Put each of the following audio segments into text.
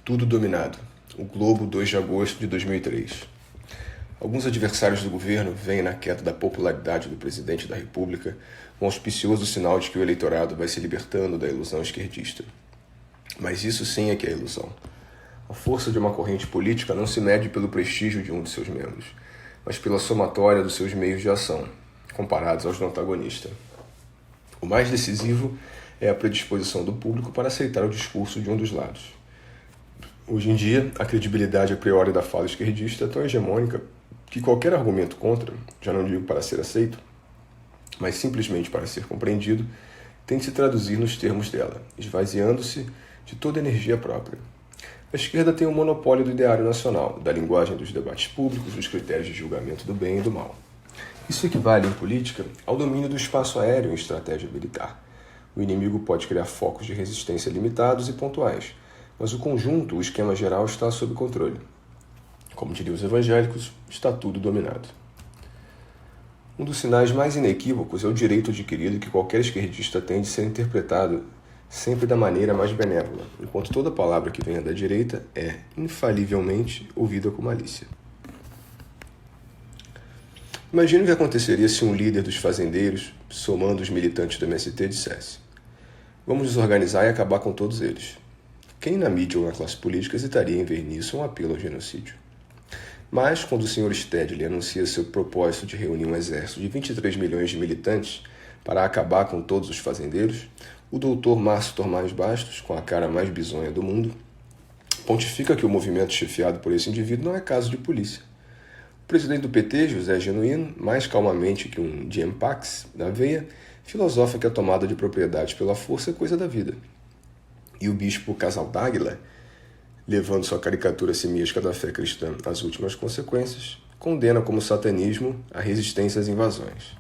Tudo dominado. O Globo, 2 de agosto de 2003. Alguns adversários do governo veem na queda da popularidade do presidente da República um auspicioso sinal de que o eleitorado vai se libertando da ilusão esquerdista. Mas isso sim é que é ilusão. A força de uma corrente política não se mede pelo prestígio de um de seus membros, mas pela somatória dos seus meios de ação, comparados aos do antagonista. O mais decisivo é a predisposição do público para aceitar o discurso de um dos lados. Hoje em dia, a credibilidade a priori da fala esquerdista é tão hegemônica que qualquer argumento contra, já não digo para ser aceito, mas simplesmente para ser compreendido, tem de se traduzir nos termos dela, esvaziando-se de toda energia própria. A esquerda tem o monopólio do ideário nacional, da linguagem dos debates públicos, dos critérios de julgamento do bem e do mal. Isso equivale, em política, ao domínio do espaço aéreo em estratégia militar. O inimigo pode criar focos de resistência limitados e pontuais, mas o conjunto, o esquema geral, está sob controle. Como diriam os evangélicos, está tudo dominado. Um dos sinais mais inequívocos é o direito adquirido que qualquer esquerdista tem de ser interpretado sempre da maneira mais benévola, enquanto toda palavra que venha da direita é, infalivelmente, ouvida com malícia. Imagine o que aconteceria se um líder dos fazendeiros, somando os militantes do MST, dissesse: vamos nos organizar e acabar com todos eles. Quem na mídia ou na classe política hesitaria em ver nisso um apelo ao genocídio? Mas, quando o Sr. Stedley anuncia seu propósito de reunir um exército de 23 milhões de militantes para acabar com todos os fazendeiros, o doutor Márcio Tormais Bastos, com a cara mais bizonha do mundo, pontifica que o movimento chefiado por esse indivíduo não é caso de polícia. O presidente do PT, José Genuíno, mais calmamente que um Diem-Pax da veia, filosofa que a tomada de propriedade pela força é coisa da vida. E o bispo Casaldáguila, levando sua caricatura semiesca da fé cristã às últimas consequências, condena como satanismo a resistência às invasões.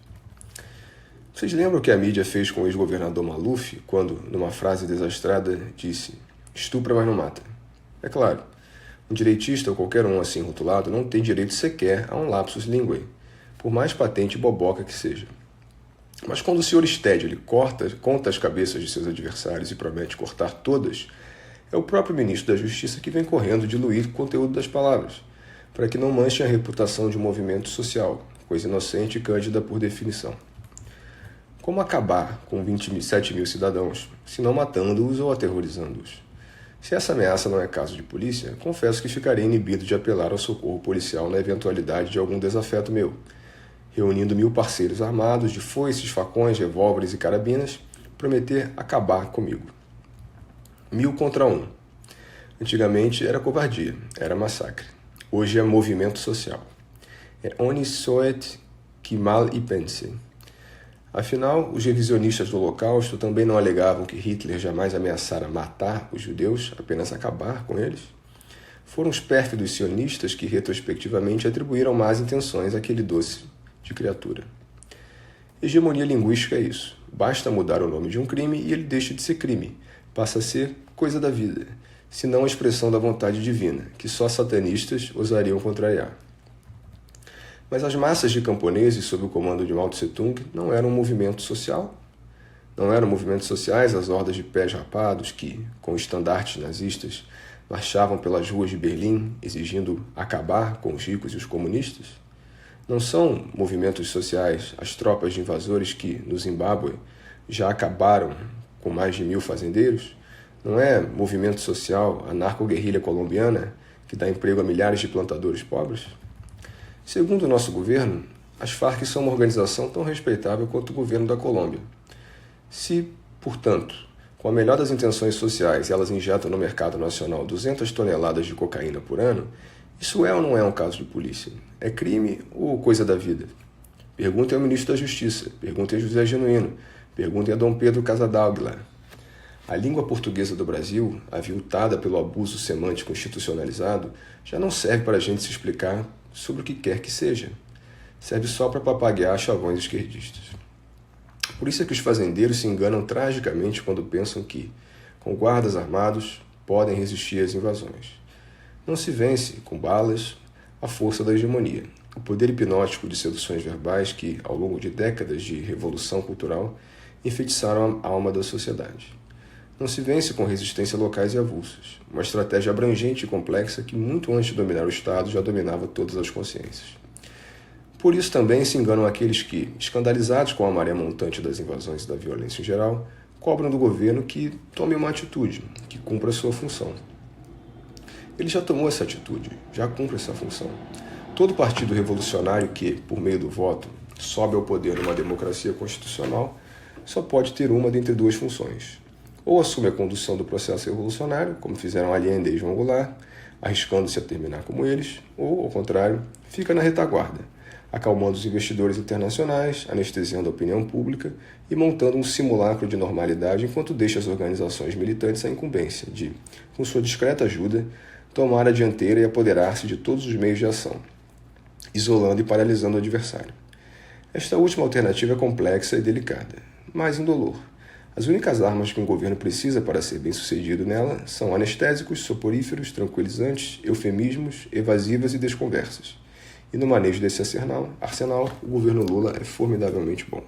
Vocês lembram o que a mídia fez com o ex-governador Maluf, quando, numa frase desastrada, disse: estupra, mas não mata? É claro, um direitista ou qualquer um assim rotulado não tem direito sequer a um lapsus linguae, por mais patente e boboca que seja. Mas quando o Sr. Stedley conta as cabeças de seus adversários e promete cortar todas, é o próprio ministro da Justiça que vem correndo diluir o conteúdo das palavras, para que não manche a reputação de um movimento social, coisa inocente e cândida por definição. Como acabar com 27 mil cidadãos, se não matando-os ou aterrorizando-os? Se essa ameaça não é caso de polícia, confesso que ficarei inibido de apelar ao socorro policial na eventualidade de algum desafeto meu, reunindo 1000 parceiros armados de foices, facões, revólveres e carabinas, prometer acabar comigo. 1000 contra 1. Antigamente era covardia, era massacre. Hoje é movimento social. É honi soit qui mal y pense. Afinal, os revisionistas do Holocausto também não alegavam que Hitler jamais ameaçara matar os judeus, apenas acabar com eles? Foram os pérfidos sionistas que, retrospectivamente, atribuíram más intenções àquele doce de criatura. Hegemonia linguística é isso. Basta mudar o nome de um crime e ele deixa de ser crime. Passa a ser coisa da vida, se não a expressão da vontade divina, que só satanistas ousariam contrariar. Mas as massas de camponeses sob o comando de Mao Tse-tung não eram um movimento social? Não eram movimentos sociais as hordas de pés rapados que, com estandartes nazistas, marchavam pelas ruas de Berlim exigindo acabar com os ricos e os comunistas? Não são movimentos sociais as tropas de invasores que, no Zimbábue, já acabaram com mais de 1000 fazendeiros? Não é movimento social a narco-guerrilha colombiana que dá emprego a milhares de plantadores pobres? Segundo o nosso governo, as Farc são uma organização tão respeitável quanto o governo da Colômbia. Se, portanto, com a melhor das intenções sociais elas injetam no mercado nacional 200 toneladas de cocaína por ano, isso é ou não é um caso de polícia? É crime ou coisa da vida? Perguntem ao ministro da Justiça, perguntem a José Genuíno, perguntem a Dom Pedro Casadáguila. A língua portuguesa do Brasil, aviltada pelo abuso semântico institucionalizado, já não serve para a gente se explicar sobre o que quer que seja. Serve só para papaguear chavões esquerdistas. Por isso é que os fazendeiros se enganam tragicamente quando pensam que, com guardas armados, podem resistir às invasões. Não se vence, com balas, a força da hegemonia, o poder hipnótico de seduções verbais que, ao longo de décadas de revolução cultural, enfeitiçaram a alma da sociedade. não se vence com resistência locais e avulsas, uma estratégia abrangente e complexa que, muito antes de dominar o Estado, já dominava todas as consciências. Por isso também se enganam aqueles que, escandalizados com a maré montante das invasões e da violência em geral, cobram do governo que tome uma atitude, que cumpra a sua função. Ele já tomou essa atitude, já cumpre essa função. Todo partido revolucionário que, por meio do voto, sobe ao poder numa democracia constitucional, só pode ter uma dentre duas funções. Ou assume a condução do processo revolucionário, como fizeram Allende e João Goulart, arriscando-se a terminar como eles, ou, ao contrário, fica na retaguarda, acalmando os investidores internacionais, anestesiando a opinião pública e montando um simulacro de normalidade enquanto deixa as organizações militantes a incumbência de, com sua discreta ajuda, tomar a dianteira e apoderar-se de todos os meios de ação, isolando e paralisando o adversário. Esta última alternativa é complexa e delicada, mas indolor. As únicas armas que um governo precisa para ser bem-sucedido nela são anestésicos, soporíferos, tranquilizantes, eufemismos, evasivas e desconversas. E no manejo desse arsenal, o governo Lula é formidavelmente bom.